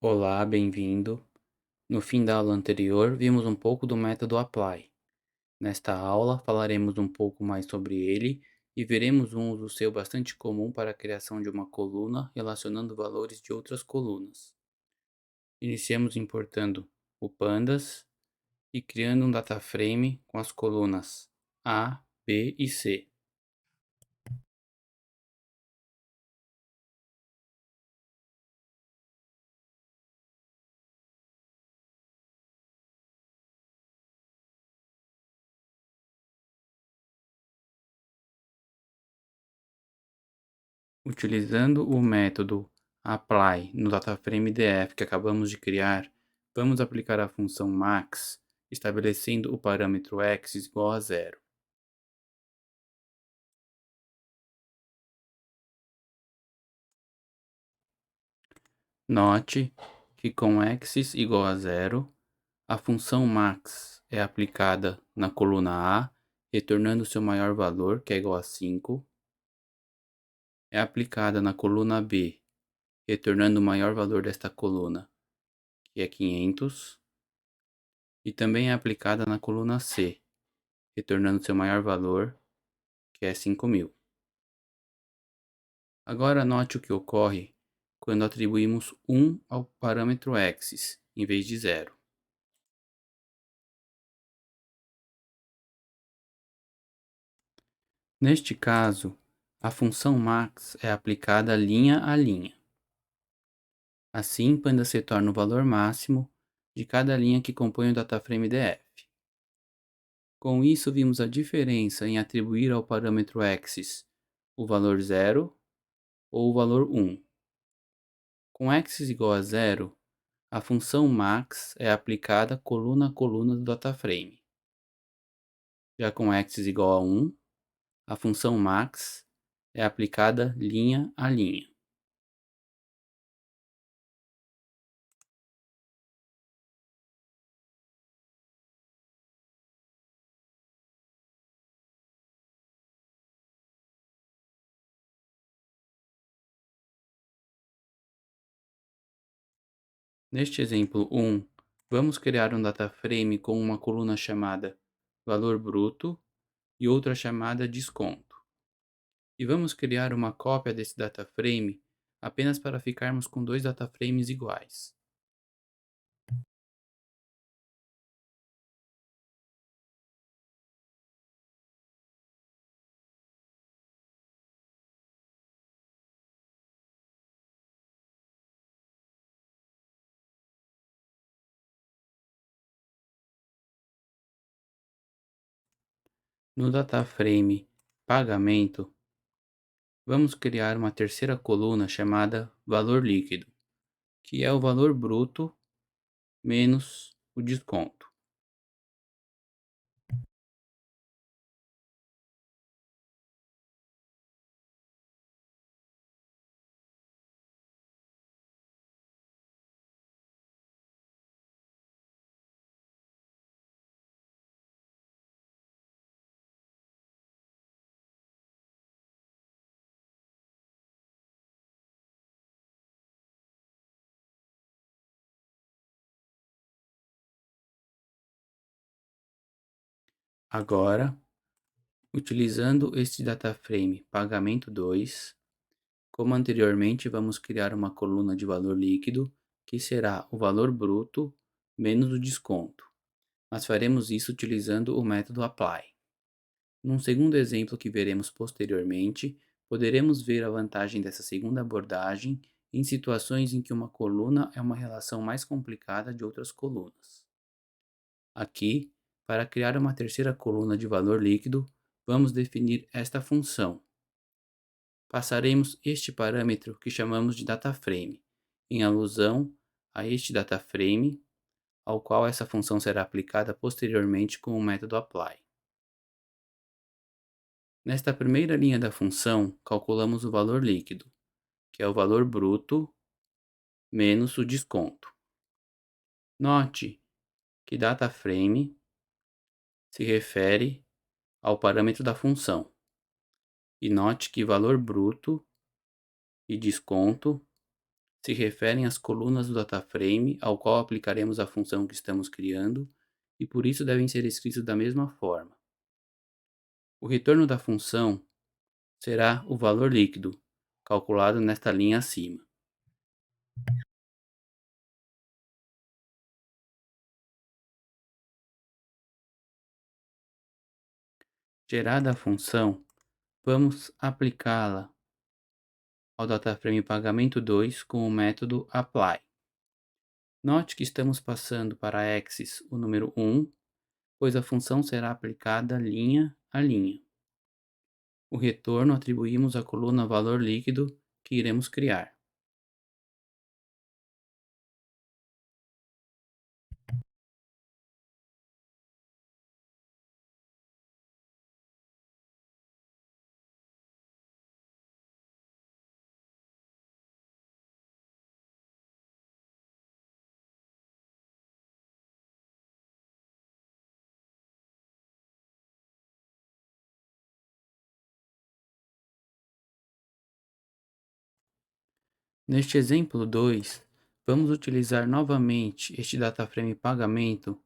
Olá, bem-vindo. No fim da aula anterior, vimos um pouco do método Apply. Nesta aula, falaremos um pouco mais sobre ele e veremos um uso seu bastante comum para a criação de uma coluna relacionando valores de outras colunas. Iniciamos importando o Pandas e criando um data frame com as colunas A, B e C. Utilizando o método apply no dataframe DF que acabamos de criar, vamos aplicar a função max, estabelecendo o parâmetro x igual a zero. Note que com x igual a zero, a função max é aplicada na coluna A, retornando seu maior valor, que é igual a 5, é aplicada na coluna B, retornando o maior valor desta coluna, que é 500, e também é aplicada na coluna C, retornando seu maior valor, que é 5.000. Agora note o que ocorre quando atribuímos 1 ao parâmetro x, em vez de 0. Neste caso, a função max é aplicada linha a linha. Assim, Panda se torna o valor máximo de cada linha que compõe o dataframe DF. Com isso, vimos a diferença em atribuir ao parâmetro x o valor 0 ou o valor 1. Com x igual a 0, a função max é aplicada coluna a coluna do dataframe. Já com x igual a 1, a função max é aplicada linha a linha. Neste exemplo 1, vamos criar um dataframe com uma coluna chamada valor bruto e outra chamada desconto. E vamos criar uma cópia desse dataframe apenas para ficarmos com dois dataframes iguais. No dataframe pagamento, vamos criar uma terceira coluna chamada valor líquido, que é o valor bruto menos o desconto. Agora, utilizando este dataframe pagamento 2, como anteriormente, vamos criar uma coluna de valor líquido, que será o valor bruto menos o desconto, mas faremos isso utilizando o método apply. Num segundo exemplo que veremos posteriormente, poderemos ver a vantagem dessa segunda abordagem em situações em que uma coluna é uma relação mais complicada de outras colunas. Aqui, para criar uma terceira coluna de valor líquido, vamos definir esta função. Passaremos este parâmetro que chamamos de dataframe, em alusão a este dataframe, ao qual essa função será aplicada posteriormente com o método apply. Nesta primeira linha da função, calculamos o valor líquido, que é o valor bruto menos o desconto. Note que dataframe se refere ao parâmetro da função, e note que valor bruto e desconto se referem às colunas do dataframe ao qual aplicaremos a função que estamos criando e por isso devem ser escritos da mesma forma. O retorno da função será o valor líquido, calculado nesta linha acima. Gerada a função, vamos aplicá-la ao dataframe pagamento 2 com o método apply. Note que estamos passando para axis o número 1, pois a função será aplicada linha a linha. O retorno atribuímos à coluna valor líquido que iremos criar. Neste exemplo 2, vamos utilizar novamente este dataframe pagamento,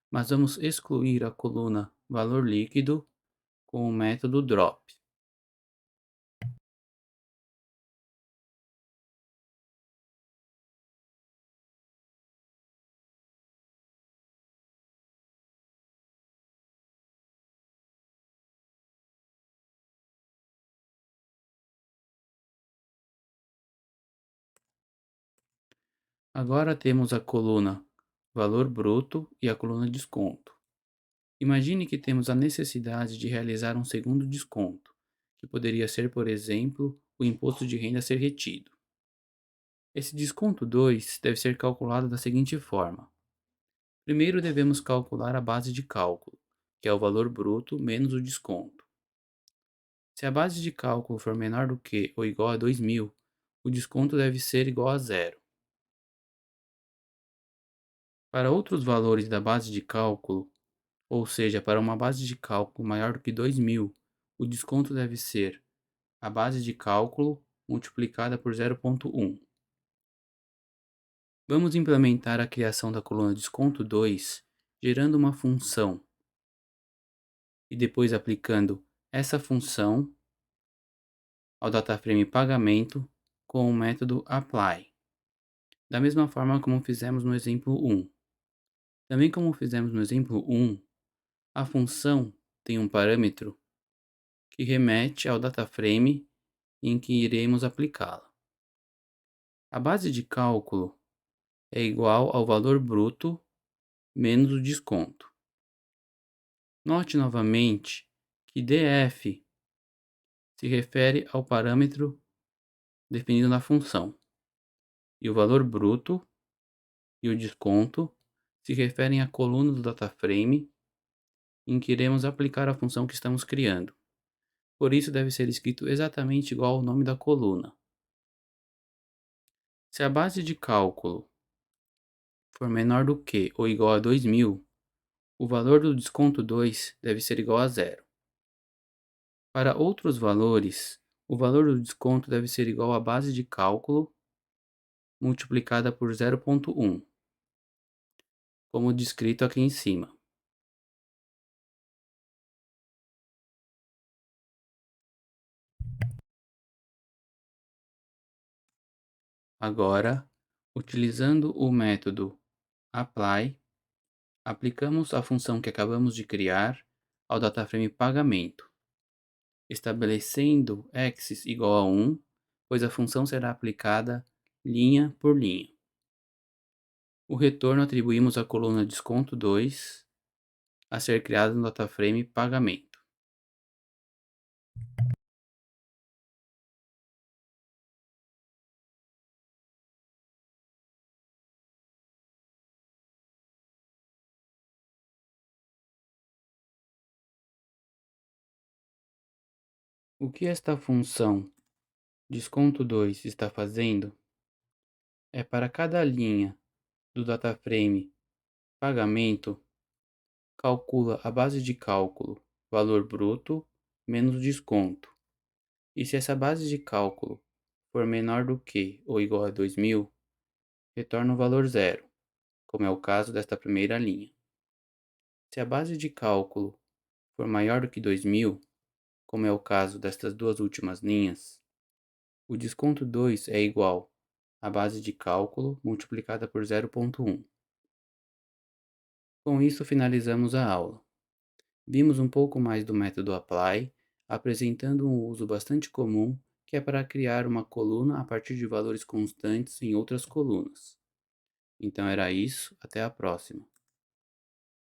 mas vamos excluir a coluna valor líquido com o método drop. Agora temos a coluna valor bruto e a coluna desconto. Imagine que temos a necessidade de realizar um segundo desconto, que poderia ser, por exemplo, o imposto de renda a ser retido. Esse desconto 2 deve ser calculado da seguinte forma. Primeiro devemos calcular a base de cálculo, que é o valor bruto menos o desconto. Se a base de cálculo for menor do que ou igual a 2.000, o desconto deve ser igual a zero. Para outros valores da base de cálculo, ou seja, para uma base de cálculo maior do que 2.000, o desconto deve ser a base de cálculo multiplicada por 0,1. Vamos implementar a criação da coluna desconto 2, gerando uma função e depois aplicando essa função ao dataframe pagamento com o método apply, da mesma forma como fizemos no exemplo 1. Também como fizemos no exemplo 1, a função tem um parâmetro que remete ao dataframe em que iremos aplicá-la. A base de cálculo é igual ao valor bruto menos o desconto. Note novamente que df se refere ao parâmetro definido na função, e o valor bruto e o desconto se referem à coluna do dataframe em que iremos aplicar a função que estamos criando. Por isso deve ser escrito exatamente igual ao nome da coluna. Se a base de cálculo for menor do que ou igual a 2.000, o valor do desconto 2 deve ser igual a zero. Para outros valores, o valor do desconto deve ser igual à base de cálculo multiplicada por 0,1, como descrito aqui em cima. Agora, utilizando o método apply, aplicamos a função que acabamos de criar ao dataframe pagamento, estabelecendo axis igual a 1, pois a função será aplicada linha por linha. O retorno atribuímos à coluna desconto 2 a ser criada no dataframe pagamento. O que esta função desconto 2 está fazendo é para cada linha do dataframe pagamento, calcula a base de cálculo valor bruto menos desconto. E se essa base de cálculo for menor do que ou igual a 2.000, retorna o valor zero, como é o caso desta primeira linha. Se a base de cálculo for maior do que 2000, como é o caso destas duas últimas linhas, o desconto 2 é igual à base de cálculo multiplicada por 0,1. Com isso, finalizamos a aula. Vimos um pouco mais do método Apply, apresentando um uso bastante comum, que é para criar uma coluna a partir de valores constantes em outras colunas. Então era isso, até a próxima.